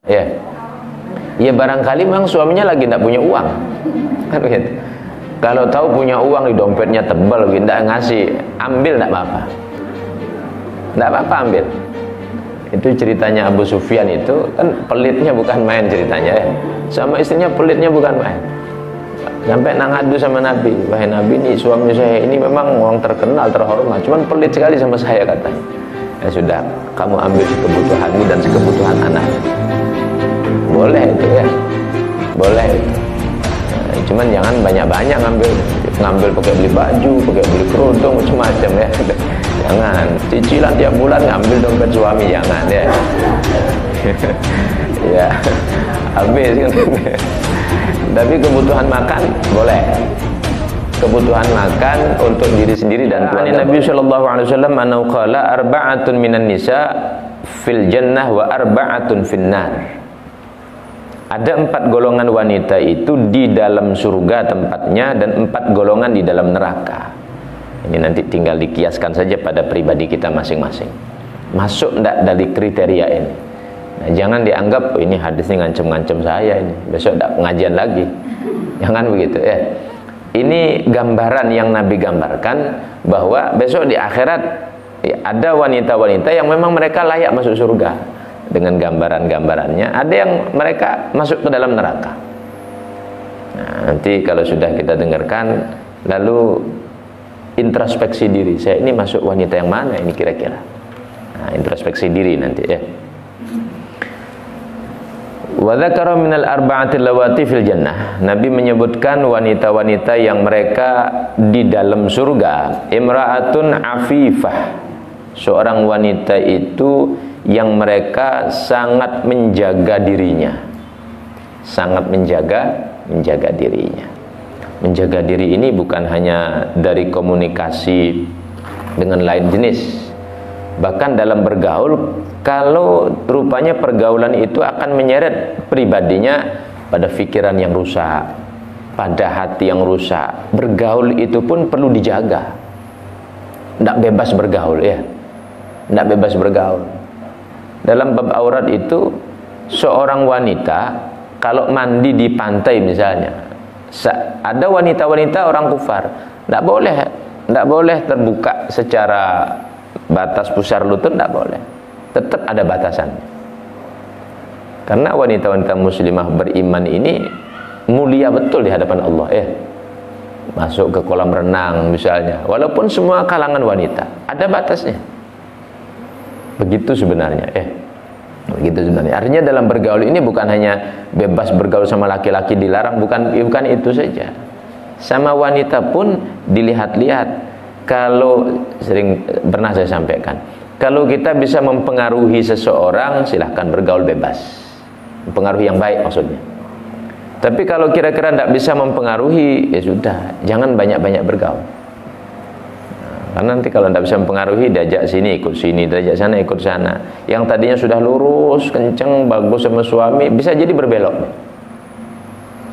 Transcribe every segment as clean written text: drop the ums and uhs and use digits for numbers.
Ya, ya barangkali memang suaminya lagi tidak punya uang, kan begitu. Kalau tahu punya uang di dompetnya tebal, tidak ngasih, ambil tidak apa-apa, tidak apa-apa ambil. Itu ceritanya Abu Sufyan itu kan pelitnya bukan main ceritanya ya. Sama istrinya pelitnya bukan main. Sampai ngadu sama Nabi, wahai Nabi, ini suami saya ini memang orang terkenal, terhormat, cuman pelit sekali sama saya katanya. Ya sudah, kamu ambil kebutuhanmu dan kebutuhan anak. Boleh itu ya, boleh itu. Nah, cuman jangan banyak-banyak ngambil pakai beli baju, pakai beli kerudung, macam-macam ya. Jangan, cicilan tiap bulan ngambil dompet suami, jangan ya. Ya, habis kan. Tapi kebutuhan makan boleh. Kebutuhan makan untuk diri sendiri dan keluarga. Nabi sallallahu alaihi wasallam anau qala arba'atun minan nisa fil jannah wa arba'atun finnar. Ada 4 golongan wanita itu di dalam surga tempatnya dan 4 golongan di dalam neraka. Ini nanti tinggal dikiaskan saja pada pribadi kita masing-masing. Masuk enggak dari kriteria ini? Nah, jangan dianggap oh, ini hadisnya ngancem-ngancem saya ini. Besok enggak pengajian lagi. Jangan begitu ya. Ini gambaran yang Nabi gambarkan bahwa besok di akhirat ya, ada wanita-wanita yang memang mereka layak masuk surga. Dengan gambaran-gambarannya, ada yang mereka masuk ke dalam neraka. Nah, nanti kalau sudah kita dengarkan, lalu introspeksi diri, saya ini masuk wanita yang mana ini kira-kira. Nah, introspeksi diri nanti ya. Wa dzakara minal arba'atil lawati fil jannah. Nabi menyebutkan wanita-wanita yang mereka di dalam surga. Imra'atun afifah. Seorang wanita itu yang mereka sangat menjaga dirinya, sangat menjaga dirinya. Menjaga diri ini bukan hanya dari komunikasi dengan lain jenis, bahkan dalam bergaul. Kalau rupanya pergaulan itu akan menyeret pribadinya pada pikiran yang rusak, pada hati yang rusak. Bergaul itu pun perlu dijaga. Tidak bebas bergaul ya, tidak bebas bergaul. Dalam bab aurat itu, seorang wanita kalau mandi di pantai misalnya, ada wanita-wanita orang kufar, tidak boleh terbuka secara batas pusar lutut, tidak boleh, tetap ada batasannya. Karena wanita-wanita muslimah beriman ini mulia betul di hadapan Allah ya. Masuk ke kolam renang misalnya, walaupun semua kalangan wanita, ada batasnya. Begitu sebenarnya begitu sebenarnya. Artinya dalam bergaul ini bukan hanya bebas bergaul sama laki-laki dilarang, bukan itu saja. Sama wanita pun dilihat-lihat. Kalau pernah saya sampaikan, kalau kita bisa mempengaruhi seseorang, silahkan bergaul bebas. Mempengaruhi yang baik maksudnya. Tapi kalau kira-kira tidak bisa mempengaruhi, ya sudah, jangan banyak-banyak bergaul. Karena nanti kalau tidak bisa mempengaruhi, diajak sini ikut sini, diajak sana ikut sana. Yang tadinya sudah lurus, kenceng, bagus sama suami, bisa jadi berbelok.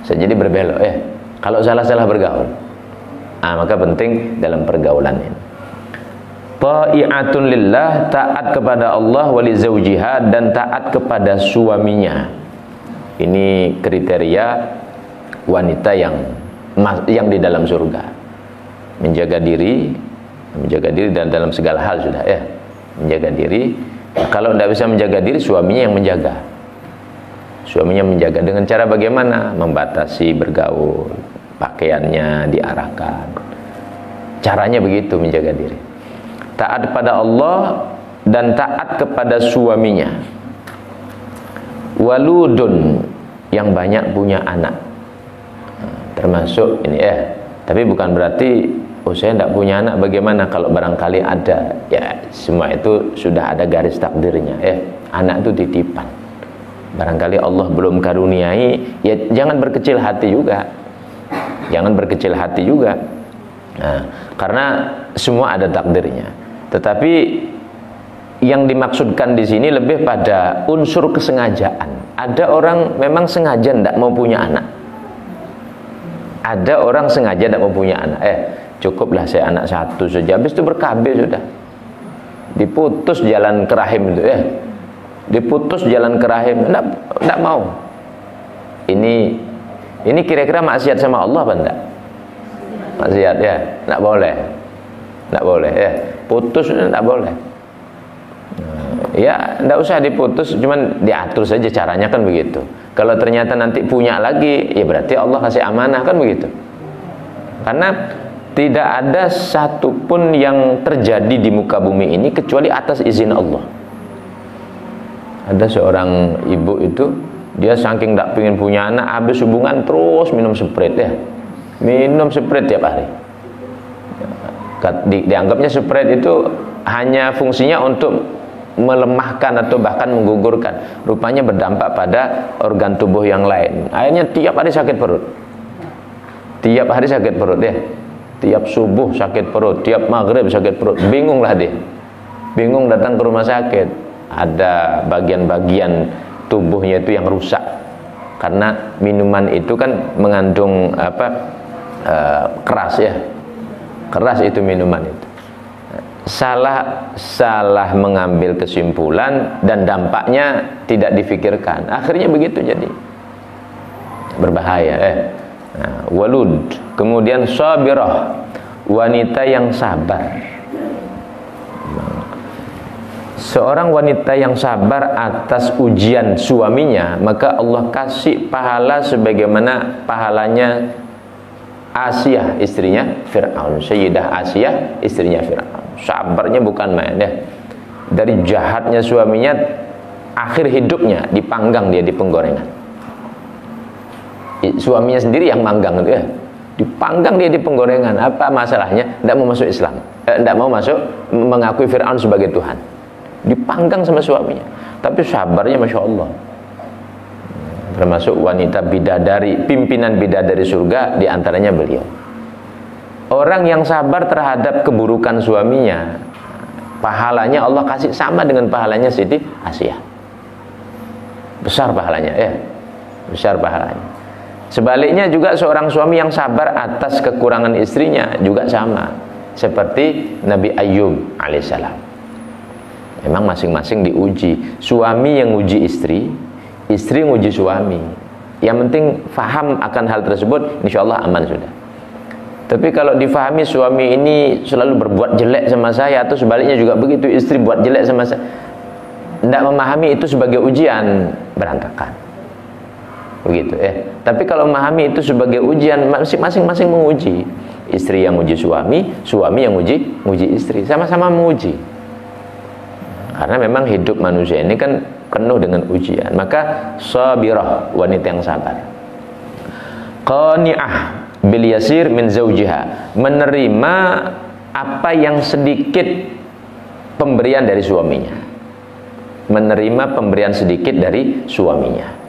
Bisa jadi berbelok ya. Kalau salah-salah bergaul. Maka penting dalam pergaulan ini. Ta'i'atun lillah, taat kepada Allah, wali zawjiha, dan taat kepada suaminya. Ini kriteria wanita yang di dalam surga. Menjaga diri dan dalam segala hal sudah ya, menjaga diri. Kalau tidak bisa menjaga diri, suaminya yang menjaga. Suaminya menjaga dengan cara bagaimana? Membatasi bergaul, pakaiannya diarahkan. Caranya begitu menjaga diri. Taat kepada Allah dan taat kepada suaminya. Waludun, yang banyak punya anak. Termasuk ini ya. Tapi bukan berarti saya tidak punya anak, bagaimana kalau barangkali ada? Ya, semua itu sudah ada garis takdirnya ya. Anak itu titipan. Barangkali Allah belum karuniai, ya jangan berkecil hati juga. Jangan berkecil hati juga. Nah, karena semua ada takdirnya. Tetapi yang dimaksudkan di sini lebih pada unsur kesengajaan. Ada orang memang sengaja tidak mau punya anak. Ada orang sengaja tidak mau punya anak. Cukuplah saya anak satu saja, habis itu berkabeh sudah, diputus jalan ke rahim itu ya. diputus jalan ke rahim, enggak mau. Ini kira-kira maksiat sama Allah apa enggak? Maksiat ya, enggak boleh. Enggak boleh ya. Putus enggak boleh. Ya, enggak usah diputus, cuman diatur saja caranya kan begitu. Kalau ternyata nanti punya lagi, ya berarti Allah kasih amanah kan begitu. Karena tidak ada satupun yang terjadi di muka bumi ini kecuali atas izin Allah. Ada seorang ibu itu, dia saking tidak pengen punya anak, habis hubungan terus minum Sprite ya, minum Sprite tiap hari. Dianggapnya Sprite itu hanya fungsinya untuk melemahkan atau bahkan menggugurkan. Rupanya berdampak pada organ tubuh yang lain. Akhirnya tiap hari sakit perut. Tiap hari sakit perut ya. Tiap subuh sakit perut, tiap maghrib sakit perut. Bingung lah dia. Bingung datang ke rumah sakit. Ada bagian-bagian tubuhnya itu yang rusak. Karena minuman itu kan mengandung keras ya. Keras itu minuman itu. Salah mengambil kesimpulan dan dampaknya tidak difikirkan. Akhirnya begitu jadi berbahaya. Walud, kemudian sabirah, wanita yang sabar. Seorang wanita yang sabar atas ujian suaminya, maka Allah kasih pahala sebagaimana pahalanya Asiyah, istrinya Fir'aun. Sayyidah Asiyah, istrinya Fir'aun. Sabarnya bukan main ya. Dari jahatnya suaminya, akhir hidupnya dipanggang dia di penggorengan. Suaminya sendiri yang manggang itu ya. Dipanggang dia di penggorengan. Apa masalahnya? Tidak mau masuk Islam. Tidak mau masuk mengakui Fir'aun sebagai Tuhan. Dipanggang sama suaminya. Tapi sabarnya Masya Allah. Termasuk wanita bidadari, pimpinan bidadari surga, diantaranya beliau. Orang yang sabar terhadap keburukan suaminya, pahalanya Allah kasih sama dengan pahalanya Siti Asiyah. Besar pahalanya ya. Besar pahalanya. Sebaliknya juga seorang suami yang sabar atas kekurangan istrinya juga sama. Seperti Nabi Ayyub alaihissalam. Memang masing-masing diuji. Suami yang uji istri, istri nguji suami. Yang penting faham akan hal tersebut, insya Allah aman sudah. Tapi kalau difahami suami ini selalu berbuat jelek sama saya, atau sebaliknya juga begitu, istri buat jelek sama saya, tidak memahami itu sebagai ujian, berantakan. Begitu ya. Tapi kalau memahami itu sebagai ujian, masing-masing menguji. Istri yang uji suami, suami yang uji istri, sama-sama menguji. Karena memang hidup manusia ini kan penuh dengan ujian. Maka sabirah, wanita yang sabar. Qani'ah bil yasir min zawjiha, menerima apa yang sedikit pemberian dari suaminya. Menerima pemberian sedikit dari suaminya.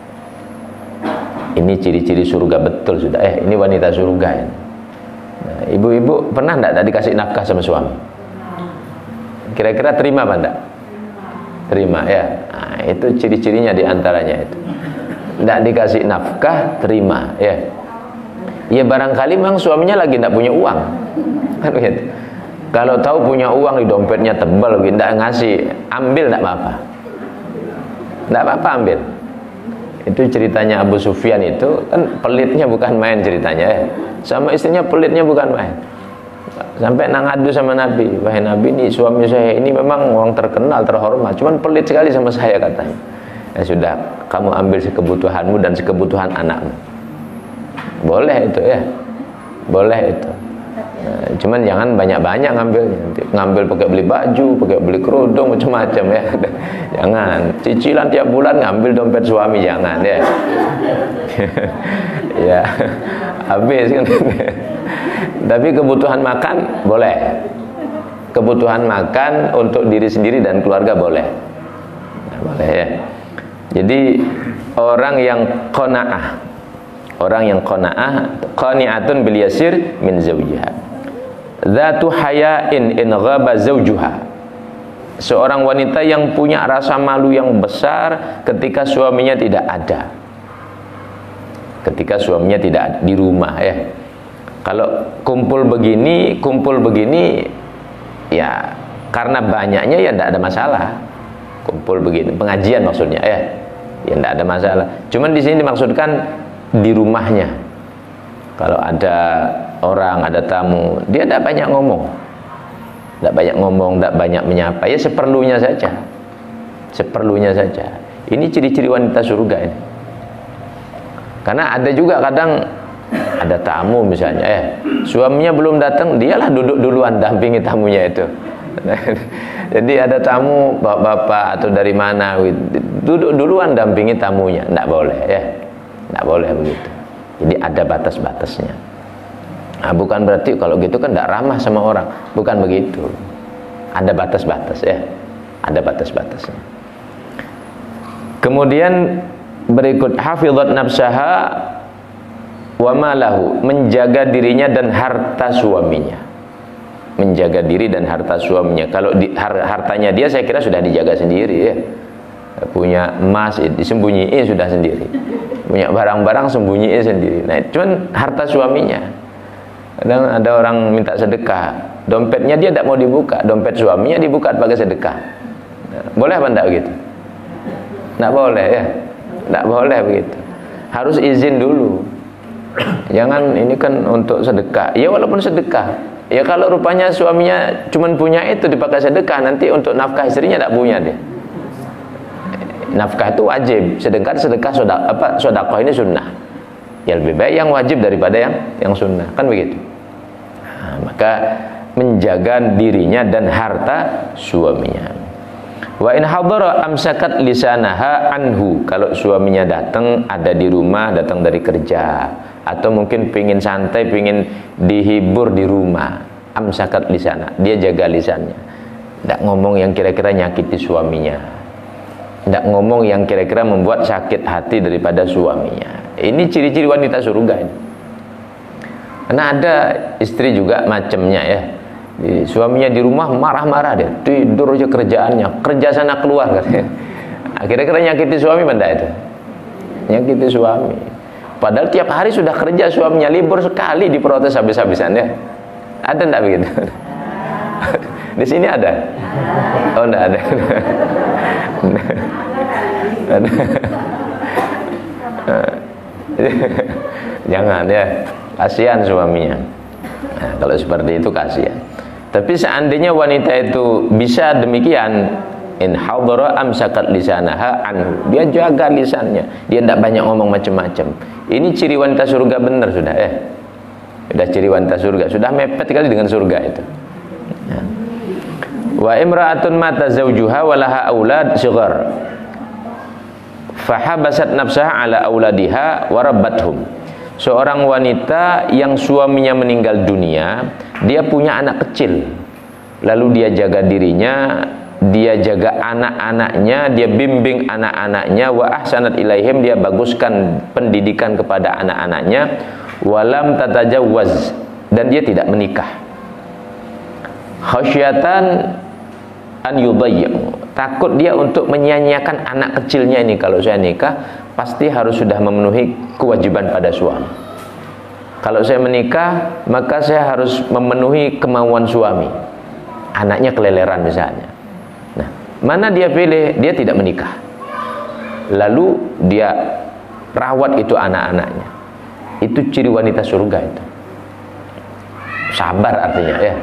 Ini ciri-ciri surga betul sudah. Ini wanita surga ya. Nah, ibu-ibu pernah enggak dikasih nafkah sama suami? Kira-kira terima apa enggak? Terima ya. Nah, itu ciri-cirinya diantaranya itu. Tidak dikasih nafkah, terima ya. Ya barangkali memang suaminya lagi tidak punya uang, kan begitu. Kalau tahu punya uang di dompetnya tebal, tidak ngasih, ambil tidak apa-apa. Tidak apa-apa ambil. Itu ceritanya Abu Sufyan itu kan pelitnya bukan main ceritanya ya. Sama istrinya pelitnya bukan main. Sampai ngadu sama Nabi, wahai Nabi, ini suami saya ini memang orang terkenal, terhormat, cuman pelit sekali sama saya katanya. Ya sudah, kamu ambil sekebutuhanmu dan sekebutuhan anakmu. Boleh itu ya, boleh itu. Nah, cuman jangan banyak-banyak ngambilnya. Ngambil pakai beli baju, pakai beli kerudung, macam-macam ya. Jangan. Cicilan tiap bulan ngambil dompet suami, jangan ya. Ya, habis kan. Tapi kebutuhan makan boleh. Kebutuhan makan untuk diri sendiri dan keluarga boleh. Nah, boleh ya. Jadi orang yang qanaah, orang yang qani'atun bil yasir min zawjiha. Dzatu haya'in in ghaba zawjuha. Seorang wanita yang punya rasa malu yang besar ketika suaminya tidak ada. Ketika suaminya tidak ada di rumah ya. Kalau kumpul begini ya karena banyaknya ya tidak ada masalah. kumpul begini, pengajian maksudnya ya tidak ada masalah. Cuman di sini dimaksudkan di rumahnya. Kalau ada orang, ada tamu, dia tidak banyak ngomong, tidak banyak menyapa, ya seperlunya saja, seperlunya saja. Ini ciri-ciri wanita surga ini. Karena ada juga kadang ada tamu misalnya, suaminya belum datang, dialah duduk duluan dampingi tamunya itu. Jadi ada tamu bapak-bapak atau dari mana, duduk duluan dampingi tamunya, tidak boleh ya, tidak boleh begitu. Jadi ada batas-batasnya. Nah, bukan berarti kalau gitu kan tidak ramah sama orang, bukan begitu. Ada batas-batas ya, ada batas-batasnya. Kemudian berikut hafizat nafsaha wa malahu, menjaga dirinya dan harta suaminya. Menjaga diri dan harta suaminya. Kalau hartanya dia saya kira sudah dijaga sendiri ya. Punya emas disembunyiin sudah sendiri. Punya barang-barang sembunyiin sendiri. Nah, cuman harta suaminya. Kadang ada orang minta sedekah, dompetnya dia tidak mau dibuka, dompet suaminya dibuka pakai sedekah. Nah, boleh apa enggak gitu? Tidak boleh ya. Tidak boleh begitu. Harus izin dulu. Jangan ini kan untuk sedekah. Ya walaupun sedekah. Ya kalau rupanya suaminya cuma punya itu dipakai sedekah, nanti untuk nafkah istrinya tidak punya dia. Nafkah itu wajib, sedangkan sedekah sedekah ini sunnah. Ya lebih baik yang wajib daripada yang sunnah, kan begitu. Nah, maka menjaga dirinya dan harta suaminya. Wa in hadara amsakat lisanaha anhu. Kalau suaminya datang, ada di rumah, datang dari kerja, atau mungkin pingin santai, pingin dihibur di rumah, amsakat lisana, dia jaga lisannya, tidak ngomong yang kira-kira nyakiti suaminya, tidak ngomong yang kira-kira membuat sakit hati daripada suaminya. Ini ciri-ciri wanita surga ini. Karena ada istri juga macamnya ya, suaminya di rumah marah-marah, dia tidur aja kerjaannya, kerja sana keluar katanya. Kira-kira nyakiti suami benda itu, nyakiti suami. Padahal tiap hari sudah kerja, suaminya libur sekali diprotes habis-habisan ya. Ada enggak begitu? Di sini ada? Oh enggak ada. Ada. Jangan ya, kasihan suaminya. Nah, kalau seperti itu kasihan. Tapi seandainya wanita itu bisa demikian, in hadara amsakat lisanaha anhu, dia jaga lisannya, dia tidak banyak ngomong macam-macam. Ini ciri wanita surga benar sudah ya. Sudah ciri wanita surga, sudah mepet kali dengan surga itu. Ya. Wa imra'atun mata zawjuha wa laha aulad shighar, fahabasat nafsaha ala auladiha wa rabbathum. Seorang wanita yang suaminya meninggal dunia, dia punya anak kecil, lalu dia jaga dirinya, dia jaga anak-anaknya, dia bimbing anak-anaknya, wa ahsanat ilaihim, dia baguskan pendidikan kepada anak-anaknya, walam tatajawwaz, dan dia tidak menikah. Khasyatan an yudayyi'u, takut dia untuk menyia-nyiakan anak kecilnya ini. Kalau saya nikah pasti harus sudah memenuhi kewajiban pada suami. Kalau saya menikah maka saya harus memenuhi kemauan suami. Anaknya keleleran misalnya. Nah, mana dia pilih? Dia tidak menikah. Lalu dia rawat itu anak-anaknya. Itu ciri wanita surga itu. Sabar artinya ya.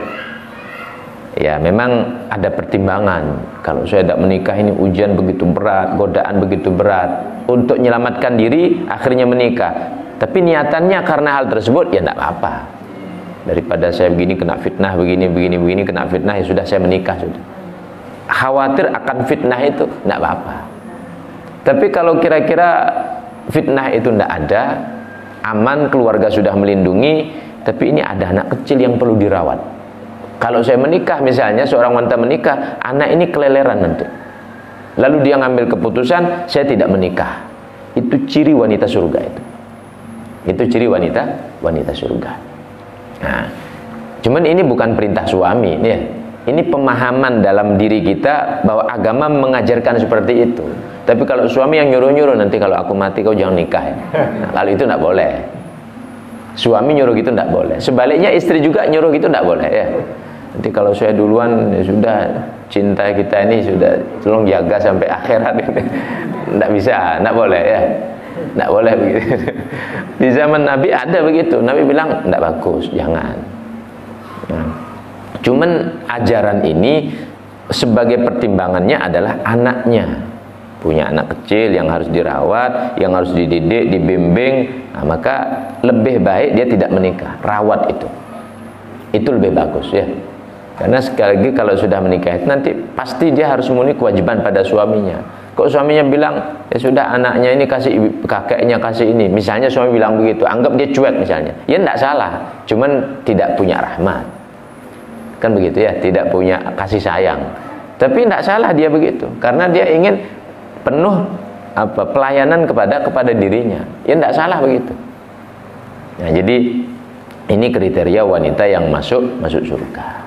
Ya memang ada pertimbangan. Kalau saya tidak menikah ini ujian begitu berat, godaan begitu berat. Untuk menyelamatkan diri akhirnya menikah. Tapi niatannya karena hal tersebut ya tidak apa-apa. Daripada saya begini kena fitnah, begini kena fitnah, ya sudah saya menikah sudah. Khawatir akan fitnah itu tidak apa-apa. Tapi kalau kira-kira fitnah itu tidak ada, aman, keluarga sudah melindungi, tapi ini ada anak kecil yang perlu dirawat. Kalau saya menikah misalnya, seorang wanita menikah, anak ini keleleran nanti. Lalu dia ngambil keputusan, saya tidak menikah. Itu ciri wanita surga itu. Itu ciri wanita surga. Nah, cuman ini bukan perintah suami, ya. Ini pemahaman dalam diri kita bahwa agama mengajarkan seperti itu. Tapi kalau suami yang nyuruh-nyuruh, nanti kalau aku mati kau jangan nikah. Nah, kalau itu tidak boleh. Suami nyuruh gitu tidak boleh. Sebaliknya istri juga nyuruh gitu tidak boleh ya. Nanti kalau saya duluan, ya sudah, cinta kita ini sudah, tolong jaga sampai akhirat. Tidak bisa, tidak boleh ya. Tidak boleh begitu. Di zaman Nabi ada begitu. Nabi bilang, tidak bagus, jangan. Nah, cuman ajaran ini sebagai pertimbangannya adalah anaknya. Punya anak kecil yang harus dirawat, yang harus dididik, dibimbing. Nah, maka lebih baik dia tidak menikah. Rawat itu. Itu lebih bagus ya. Karena sekali lagi kalau sudah menikah itu nanti pasti dia harus memenuhi kewajiban pada suaminya. Kok suaminya bilang, ya sudah anaknya ini kasih kakeknya kasih ini. Misalnya suami bilang begitu, anggap dia cuek misalnya. Ya tidak salah, cuman tidak punya rahmat. Kan begitu ya, tidak punya kasih sayang. Tapi tidak salah dia begitu, karena dia ingin penuh pelayanan kepada dirinya. Ya tidak salah begitu. Nah, jadi ini kriteria wanita yang masuk surga.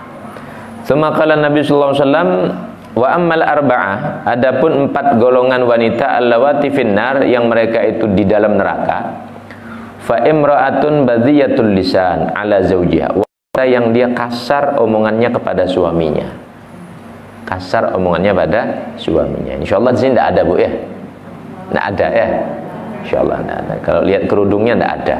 Semakala Nabi sallallahu alaihi wasallam, wa ammal arba'ah, adapun 4 golongan wanita allawati finnar, yang mereka itu di dalam neraka. Fa imra'atun badhiyatul lisan ala zawjiha, wanita yang dia kasar omongannya kepada suaminya. Kasar omongannya pada suaminya. Insyaallah di sini tidak ada, Bu ya. Tidak ada ya. Insyaallah tidak ada. Kalau lihat kerudungnya tidak ada.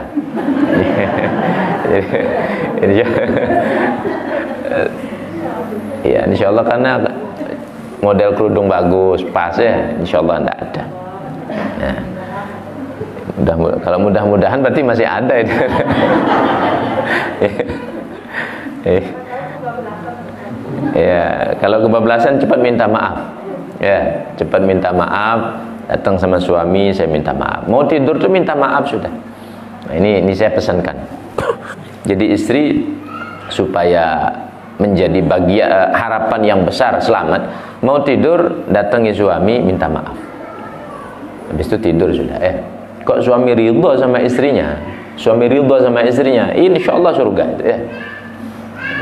Ya, insyaallah karena model kerudung bagus, pas ya, insyaallah tidak ada. Nah, kalau mudah-mudahan berarti masih ada itu. Ya, kalau kebablasan cepat minta maaf. Ya, cepat minta maaf, datang sama suami, saya minta maaf. Mau tidur tuh minta maaf sudah. Nah, ini saya pesankan. Jadi istri supaya menjadi bagian harapan yang besar selamat, mau tidur datangi suami minta maaf, habis itu tidur sudah. Kok suami ridho sama istrinya, insya Allah surga itu ya.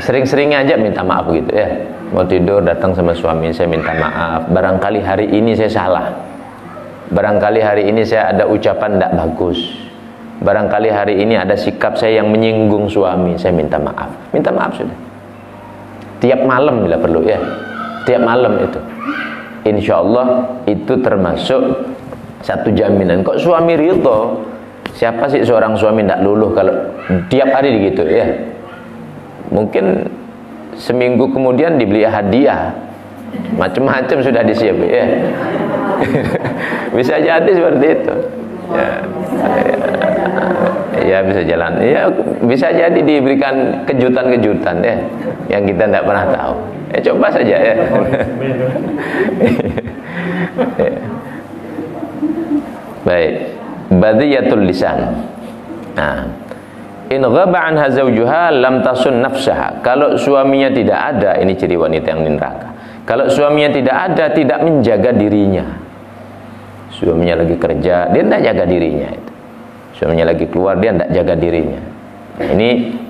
Sering-seringnya aja minta maaf gitu ya. Mau tidur datang sama suami, saya minta maaf, barangkali hari ini saya salah, barangkali hari ini saya ada ucapan tidak bagus, barangkali hari ini ada sikap saya yang menyinggung suami, saya minta maaf sudah. Tiap malam bila perlu ya, tiap malam itu, insya Allah itu termasuk satu jaminan. Kok suami ridho? Siapa sih seorang suami tidak luluh kalau tiap hari begitu ya? Mungkin seminggu kemudian dibeli hadiah, macam-macam sudah disiapin ya. Bisa jadi seperti itu. Ya bisa jalan, ya bisa jadi diberikan kejutan-kejutan ya, yang kita tidak pernah tahu. Coba saja ya. Baik, badhiyatul lisan. Nah, in ghaba anha zawjuha lam tasun nafsaha. Kalau suaminya tidak ada, ini ciri wanita yang di neraka. Kalau suaminya tidak ada, tidak menjaga dirinya. Suaminya lagi kerja, dia tidak jaga dirinya itu. Suaminya lagi keluar, dia tidak jaga dirinya. Nah,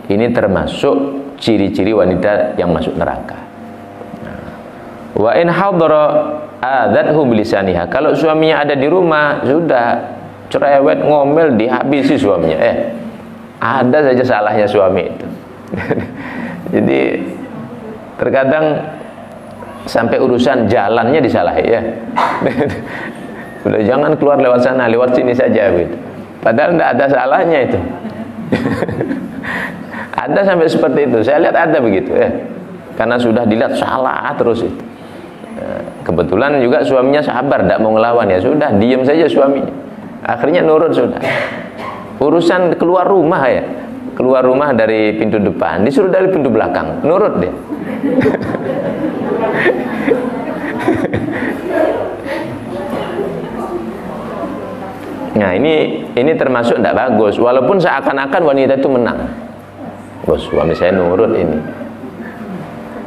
ini termasuk ciri-ciri wanita yang masuk neraka. Wa in hadara adathu bilisaniha. Kalau suaminya ada di rumah, sudah cerewet ngomel dihabisi suaminya. Ada saja salahnya suami itu. Jadi terkadang sampai urusan jalannya disalahi ya. Udah jangan keluar lewat sana, lewat sini saja gitu. Padahal tidak ada salahnya itu. Ada sampai seperti itu. Saya lihat ada begitu ya. Karena sudah dilihat salah terus itu. Kebetulan juga suaminya sabar, tidak mau ngelawan, ya sudah diam saja suaminya. Akhirnya nurut sudah. Urusan keluar rumah ya, keluar rumah dari pintu depan, disuruh dari pintu belakang, nurut dia. Nah ini termasuk tidak bagus. Walaupun seakan-akan wanita itu menang, bos suami saya nurut ini.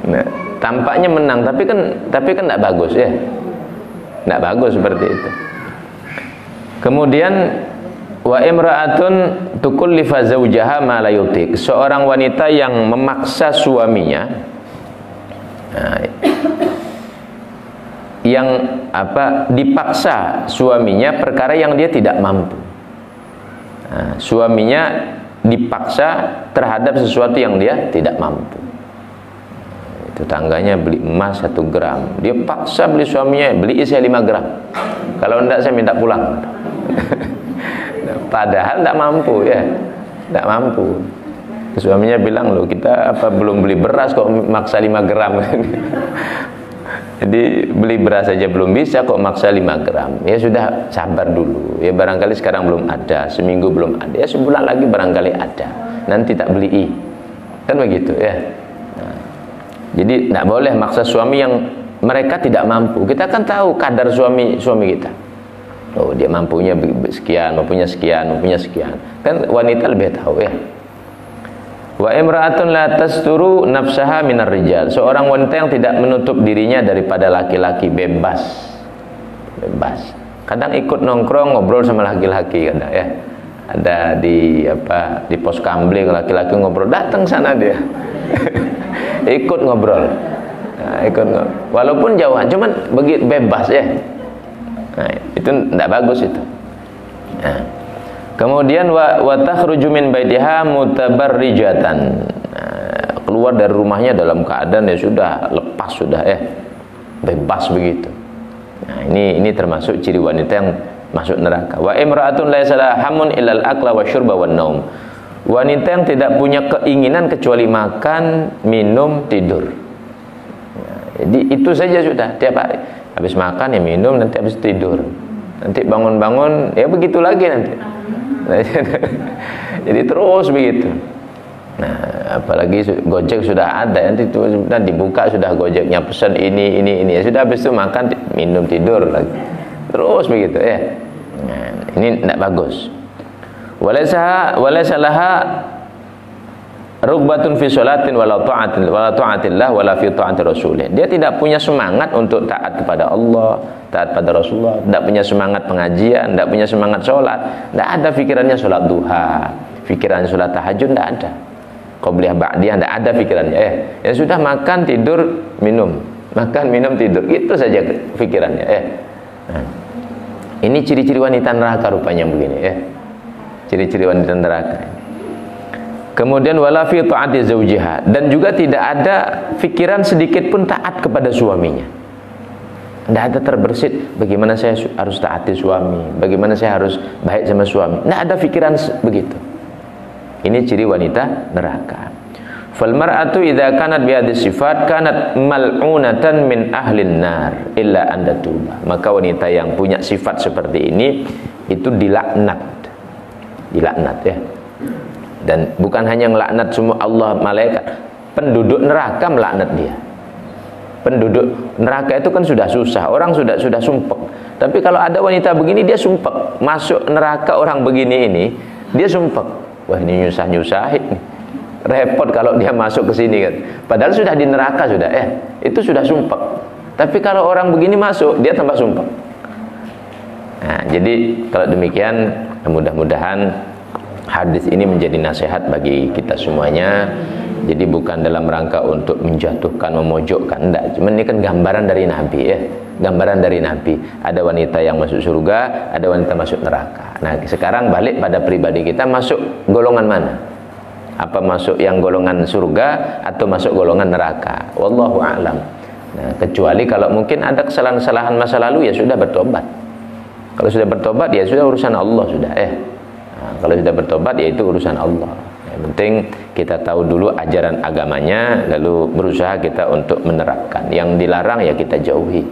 Nah, tampaknya menang, tapi kan tidak bagus ya, tidak bagus seperti itu. Kemudian wa imra'atun tukullifa zawjaha ma la yutik. Seorang wanita yang memaksa suaminya, nah, yang dipaksa suaminya perkara yang dia tidak mampu. Nah, suaminya dipaksa terhadap sesuatu yang dia tidak mampu. tetangganya beli emas 1 gram, dia paksa beli suaminya, beli saya 5 gram. Kalau enggak saya minta pulang. Padahal enggak mampu ya. Enggak mampu. Suaminya bilang, loh kita apa belum beli beras kok maksa 5 gram. Jadi beli beras saja belum bisa kok maksa 5 gram. Ya sudah, sabar dulu. Ya barangkali sekarang belum ada, seminggu belum ada, ya sebulan lagi barangkali ada. Nanti tak beli. Kan begitu ya. Nah, jadi tidak boleh maksa suami yang mereka tidak mampu. Kita kan tahu kadar suami kita. Oh, dia mampunya sekian, mampunya sekian, mampunya sekian. Kan wanita lebih tahu ya. Wa imra'atun la tasturu nafsaha minar rijal. Seorang wanita yang tidak menutup dirinya daripada laki-laki, bebas. Bebas. Kadang ikut nongkrong ngobrol sama laki-laki kadang ya. Ada di pos kamling laki-laki ngobrol, datang sana dia. Ikut ngobrol. Nah, walaupun jauhan, cuman begitu bebas ya. Nah, itu tidak bagus itu. Nah, kemudian wa takhruju min baitiha mutabarrijatan. Nah, keluar dari rumahnya dalam keadaan ya sudah lepas sudah ya. Bebas begitu. Nah, ini termasuk ciri wanita yang masuk neraka. Wa imra'atun laisa laha hamun illal akla wa syurba wan naum. Wanita yang tidak punya keinginan kecuali makan, minum, tidur. Nah, jadi itu saja sudah tiap hari. Habis makan ya minum, nanti habis tidur. Nanti bangun-bangun ya begitu lagi nanti. Jadi terus begitu. Nah, apalagi Gojek sudah ada, nanti dibuka sudah Gojeknya, pesan ini ya sudah, habis itu makan, minum, tidur lagi. Terus begitu ya. Nah, ini tidak bagus. Walaysa laha rugbatun fi sholatin wala ta'atillah wala fi ta'ati rasulih. Dia tidak punya semangat untuk taat kepada Allah, taat pada Rasulullah, tidak punya semangat pengajian, tidak punya semangat sholat, tidak ada pikirannya sholat duha, pikirannya sholat tahajud, tidak ada. Qobliyah ba'diyah, tidak ada pikirannya. Ya sudah, makan, tidur, minum, makan, minum, tidur, itu saja pikirannya. Nah, ini ciri-ciri wanita neraka rupanya begini ya. Ciri-ciri wanita neraka. Kemudian wala fi ta'ati zaujiha, dan juga tidak ada pikiran sedikit pun taat kepada suaminya. Tidak ada terbersit bagaimana saya harus taati suami, bagaimana saya harus baik sama suami. Tidak ada pikiran begitu. Ini ciri wanita neraka. Fal mar'atu idza kanat bi hadhihi sifat kanat mal'unatan min ahlin nar illa an tatuba. Maka wanita yang punya sifat seperti ini itu dilaknat. Dilaknat ya. Dan bukan hanya melaknat semua Allah, malaikat, penduduk neraka melaknat dia. Penduduk neraka itu kan sudah susah, orang sudah sumpek. Tapi kalau ada wanita begini, dia sumpek. Masuk neraka orang begini ini, dia sumpek. Wah, ini nyusah-nyusahin. Repot kalau dia masuk ke sini kan. Padahal sudah di neraka sudah, itu sudah sumpek. Tapi kalau orang begini masuk, dia tambah sumpek. Nah, jadi kalau demikian, mudah-mudahan hadis ini menjadi nasihat bagi kita semuanya. Jadi bukan dalam rangka untuk menjatuhkan, memojokkan, enggak. Cuma ini kan gambaran dari Nabi ya. Gambaran dari Nabi. Ada wanita yang masuk surga, ada wanita masuk neraka. Nah, sekarang balik pada pribadi kita, masuk golongan mana? Apa masuk yang golongan surga atau masuk golongan neraka? Wallahu a'lam. Nah, kecuali kalau mungkin ada kesalahan-kesalahan masa lalu, ya sudah bertobat. Kalau sudah bertobat, ya sudah urusan Allah sudah. Nah, kalau sudah bertobat, ya itu urusan Allah. Yang penting kita tahu dulu ajaran agamanya, lalu berusaha kita untuk menerapkan. Yang dilarang ya kita jauhi.